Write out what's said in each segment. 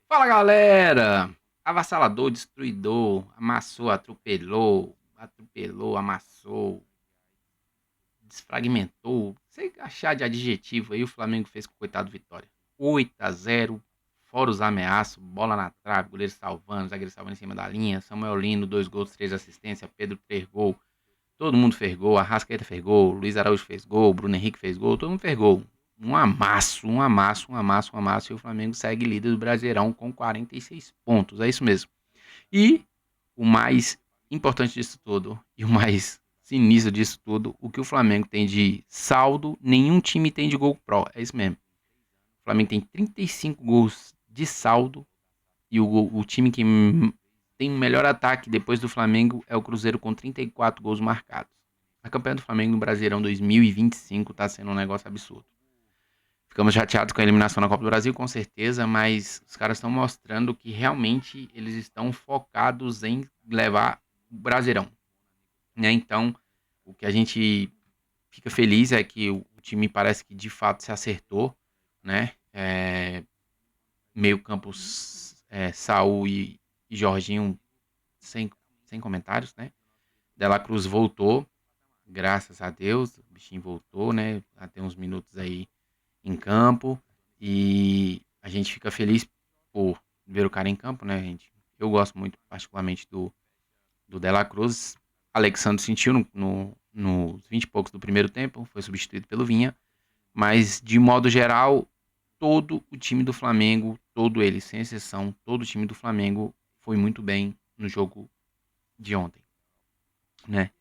Fala galera! Avassalador, destruidor, amassou, atropelou, amassou, desfragmentou. Você achar de adjetivo aí, o Flamengo fez com o coitado Vitória. 8-0, fora os ameaços, bola na trave, goleiro salvando, zagueiro salvando em cima da linha, Samuel Lino, 2 gols, 3 assistências, Pedro 3 gols, todo mundo fez gol, Arrascaeta fez gol, Luiz Araújo fez gol, Bruno Henrique fez gol, todo mundo fez gol. Um amasso, e o Flamengo segue líder do Brasileirão com 46 pontos, é isso mesmo. E o mais importante disso tudo, e o mais sinistro disso tudo, o que o Flamengo tem de saldo, nenhum time tem de gol pro, é isso mesmo. O Flamengo tem 35 gols de saldo, e o time que tem o melhor ataque depois do Flamengo é o Cruzeiro com 34 gols marcados. A campanha do Flamengo no Brasileirão 2025 está sendo um negócio absurdo. Ficamos chateados com a eliminação na Copa do Brasil, com certeza, mas os caras estão mostrando que realmente eles estão focados em levar o Brasileirão, né? Então, o que a gente fica feliz é que o time parece que de fato se acertou, né? Meio campo, Saul e Jorginho sem, sem comentários, né? Dela Cruz voltou, graças a Deus, o bichinho voltou, né? Já tem uns minutos aí em campo e a gente fica feliz por ver o cara em campo, né, gente? Eu gosto muito, particularmente, do Dela Cruz. Alexandre sentiu nos 20 e poucos do primeiro tempo, foi substituído pelo Vinha, mas de modo geral, todo o time do Flamengo, todo ele, sem exceção, todo o time do Flamengo foi muito bem no jogo de ontem, né?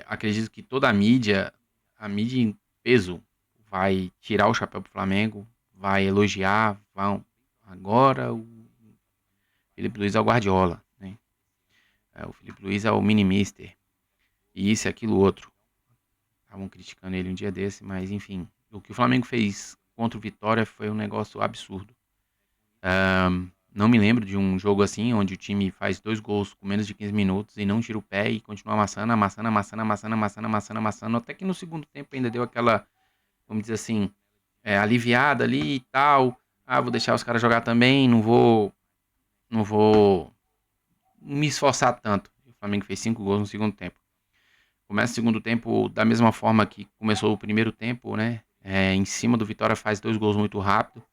Acredito que toda a mídia em peso, vai tirar o chapéu pro Flamengo, vai elogiar, vão. Agora o Felipe Luiz é o Guardiola, né? O Felipe Luiz é o mini-mister, e isso e aquilo outro. Estavam criticando ele um dia desse, mas enfim. O que o Flamengo fez contra o Vitória foi um negócio absurdo. Não me lembro de um jogo assim, onde o time faz 2 gols com menos de 15 minutos e não tira o pé e continua amassando, amassando, amassando, amassando, amassando, amassando, amassando, até que no segundo tempo ainda deu aquela, vamos dizer assim, aliviada ali e tal. Ah, vou deixar os caras jogar também, não vou me esforçar tanto. O Flamengo fez 5 gols no segundo tempo. Começa o segundo tempo da mesma forma que começou o primeiro tempo, né? Em cima do Vitória faz 2 gols muito rápido,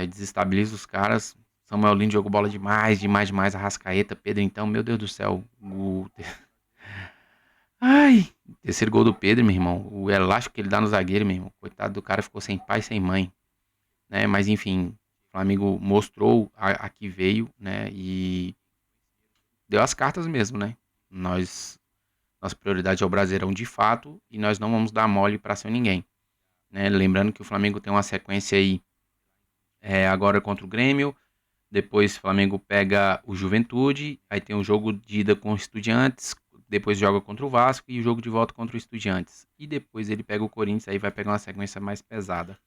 desestabiliza os caras. Samuel Lino jogou bola demais, demais, demais. Arrascaeta, Pedro, então, meu Deus do céu. Ai, terceiro gol do Pedro, meu irmão. O elástico que ele dá no zagueiro, meu irmão. Coitado do cara, ficou sem pai, sem mãe, né? Mas enfim, o Flamengo mostrou a que veio, né? E deu as cartas mesmo, né? Nós, nossa prioridade é o Brasileirão de fato e nós não vamos dar mole para ser ninguém, né? Lembrando que o Flamengo tem uma sequência aí, agora contra o Grêmio, depois o Flamengo pega o Juventude, aí tem o jogo de ida com o Estudiantes, depois joga contra o Vasco e o jogo de volta contra o Estudiantes. E depois ele pega o Corinthians, aí vai pegar uma sequência mais pesada.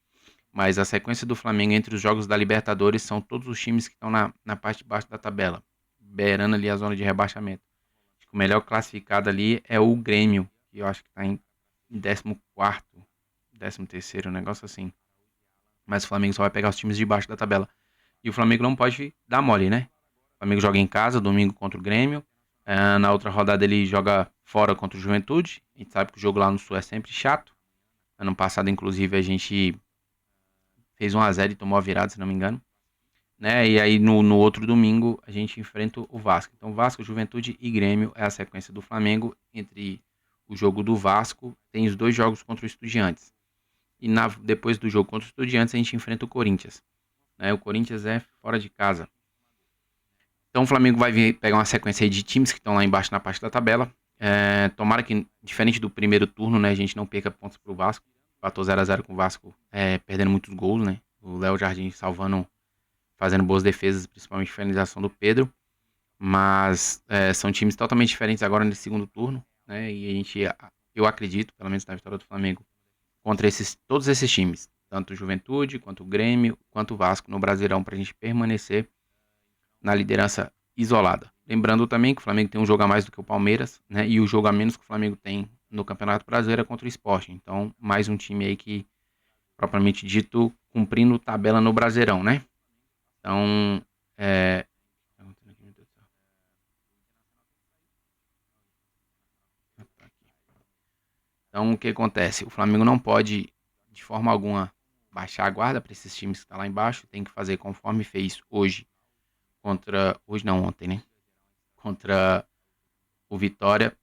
Mas a sequência do Flamengo entre os jogos da Libertadores são todos os times que estão na parte de baixo da tabela, beirando ali a zona de rebaixamento. Acho que o melhor classificado ali é o Grêmio, que eu acho que está em 14º, 13º, um negócio assim. Mas o Flamengo só vai pegar os times de baixo da tabela. E o Flamengo não pode dar mole, né? O Flamengo joga em casa, domingo contra o Grêmio. Na outra rodada ele joga fora contra o Juventude. A gente sabe que o jogo lá no Sul é sempre chato. Ano passado, inclusive, a gente fez 1-0 e tomou a virada, se não me engano. Né? E aí no outro domingo a gente enfrenta o Vasco. Então Vasco, Juventude e Grêmio é a sequência do Flamengo. Entre o jogo do Vasco, tem os 2 jogos contra o Estudiantes. E depois do jogo contra o Estudiantes a gente enfrenta o Corinthians, né? O Corinthians é fora de casa. Então o Flamengo vai vir pegar uma sequência aí de times que estão lá embaixo na parte da tabela. Tomara que, diferente do primeiro turno, né, a gente não perca pontos pro Vasco. Empatou 0-0 com o Vasco, perdendo muitos gols, né? O Léo Jardim salvando, fazendo boas defesas, principalmente a finalização do Pedro. Mas são times totalmente diferentes agora nesse segundo turno, né? E eu acredito, pelo menos na vitória do Flamengo, contra todos esses times, tanto o Juventude, quanto o Grêmio, quanto o Vasco no Brasileirão, para a gente permanecer na liderança isolada. Lembrando também que o Flamengo tem um jogo a mais do que o Palmeiras, né? E o jogo a menos que o Flamengo tem no Campeonato Brasileiro é contra o Sport. Então, mais um time aí que, propriamente dito, cumprindo tabela no Brasileirão, né? Então, é... Então, o que acontece? O Flamengo não pode, de forma alguma, baixar a guarda para esses times que estão lá embaixo. Tem que fazer conforme fez hoje contra... Hoje não, ontem, né? Contra o Vitória.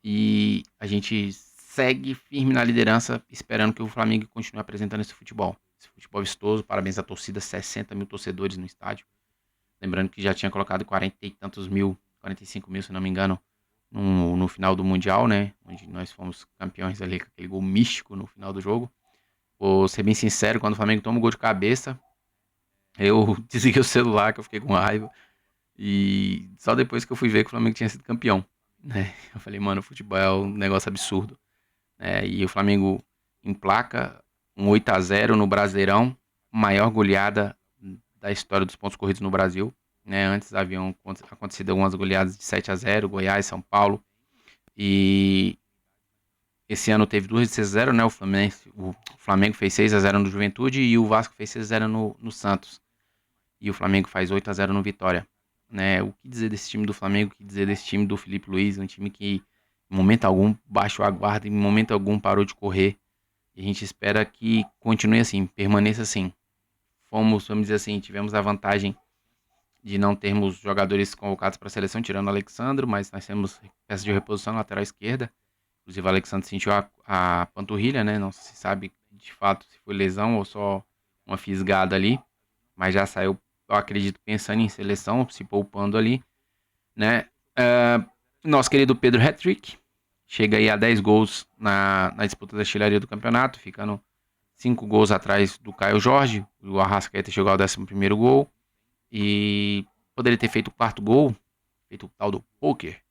E a gente segue firme na liderança, esperando que o Flamengo continue apresentando esse futebol. Esse futebol vistoso. Parabéns à torcida, 60 mil torcedores no estádio. Lembrando que já tinha colocado 40 e tantos mil, 45 mil, se não me engano, no final do Mundial, né? Onde nós fomos campeões ali com aquele gol místico no final do jogo. Vou ser bem sincero, quando o Flamengo toma um gol de cabeça, eu desliguei o celular, que eu fiquei com raiva. E só depois que eu fui ver que o Flamengo tinha sido campeão, né? Eu falei, mano, o futebol é um negócio absurdo. E o Flamengo emplaca um 8-0 no Brasileirão, maior goleada da história dos pontos corridos no Brasil. Né? Antes haviam acontecido algumas goleadas de 7-0, Goiás, São Paulo. E esse ano teve duas de 6-0, né? O Flamengo fez 6-0 no Juventude e o Vasco fez 6-0 no Santos. E o Flamengo faz 8-0 no Vitória. Né? O que dizer desse time do Flamengo? O que dizer desse time do Felipe Luiz? Um time que em momento algum baixou a guarda, em momento algum parou de correr. E a gente espera que continue assim, permaneça assim. Vamos dizer assim, tivemos a vantagem de não termos jogadores convocados para a seleção, tirando o Alexandro, mas nós temos peça de reposição na lateral esquerda. Inclusive o Alexandro sentiu a panturrilha, né? Não se sabe de fato se foi lesão ou só uma fisgada ali, mas já saiu, eu acredito, pensando em seleção, se poupando ali, né? Nosso querido Pedro Hattrick chega aí a 10 gols na disputa da artilharia do campeonato, ficando 5 gols atrás do Caio Jorge. O Arrascaeta chegou ao 11º gol e poderia ter feito o 4º gol, feito o tal do poker,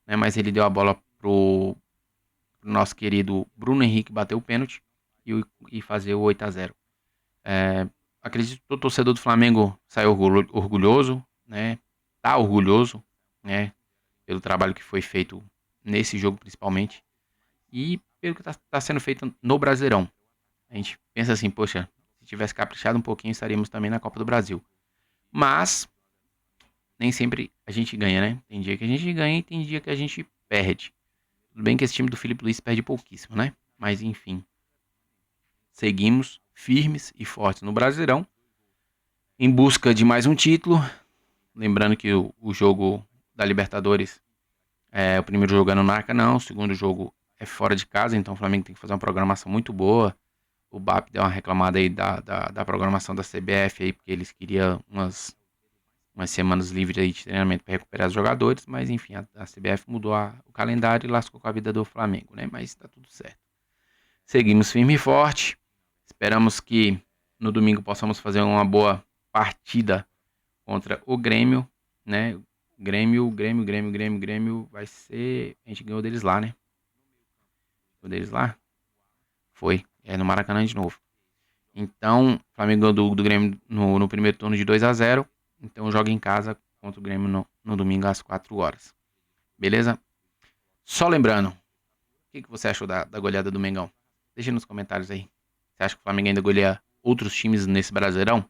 né? Mas ele deu a bola pro nosso querido Bruno Henrique bater o pênalti e fazer o 8-0. Acredito que o torcedor do Flamengo saiu orgulhoso, né? Tá orgulhoso, né? Pelo trabalho que foi feito nesse jogo principalmente e pelo que tá sendo feito no Brasileirão. A gente pensa assim, poxa, se tivesse caprichado um pouquinho estaríamos também na Copa do Brasil. Mas nem sempre a gente ganha, né? Tem dia que a gente ganha e tem dia que a gente perde. Tudo bem que esse time do Felipe Luiz perde pouquíssimo, né? Mas enfim, seguimos firmes e fortes no Brasileirão, em busca de mais um título. Lembrando que o jogo da Libertadores, o primeiro jogo é no Maracanã, o segundo jogo é fora de casa, então o Flamengo tem que fazer uma programação muito boa. O BAP deu uma reclamada aí da programação da CBF aí, porque eles queriam umas semanas livres aí de treinamento para recuperar os jogadores, mas enfim, a CBF mudou o calendário e lascou com a vida do Flamengo, né? Mas tá tudo certo. Seguimos firme e forte. Esperamos que no domingo possamos fazer uma boa partida contra o Grêmio, né? Grêmio vai ser... A gente ganhou deles lá, né? Ganhou deles lá? Foi. É no Maracanã de novo. Então, o Flamengo ganhou do Grêmio no primeiro turno de 2-0. Então, joga em casa contra o Grêmio no domingo às 4 horas. Beleza? Só lembrando, o que você achou da goleada do Mengão? Deixa nos comentários aí. Você acha que o Flamengo ainda goleia outros times nesse Brasileirão?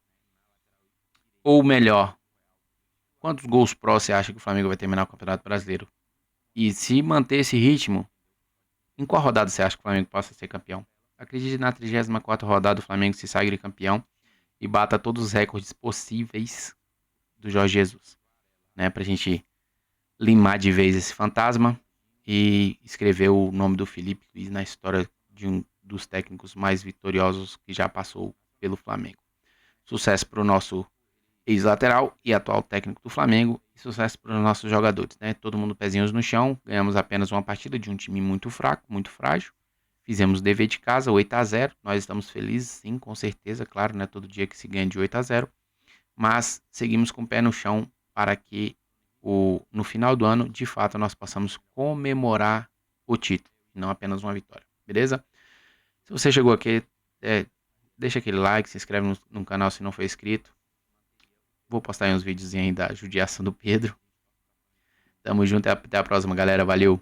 Ou melhor, quantos gols pró você acha que o Flamengo vai terminar o Campeonato Brasileiro? E se manter esse ritmo, em qual rodada você acha que o Flamengo possa ser campeão? Acredite na 34ª rodada o Flamengo se sagre campeão e bata todos os recordes possíveis do Jorge Jesus, né? Pra gente limar de vez esse fantasma e escrever o nome do Felipe Luiz na história de um dos técnicos mais vitoriosos que já passou pelo Flamengo. Sucesso para o nosso ex-lateral e atual técnico do Flamengo e sucesso para os nossos jogadores, né? Todo mundo pezinhos no chão, ganhamos apenas uma partida de um time muito fraco, muito frágil. Fizemos o dever de casa, 8-0. Nós estamos felizes, sim, com certeza, claro, né? Todo dia que se ganha de 8-0. Mas seguimos com o pé no chão para que no final do ano, de fato, nós possamos comemorar o título, não apenas uma vitória, beleza? Se você chegou aqui, deixa aquele like, se inscreve no canal se não for inscrito. Vou postar aí uns vídeos aí da judiação do Pedro. Tamo junto, até a próxima, galera. Valeu!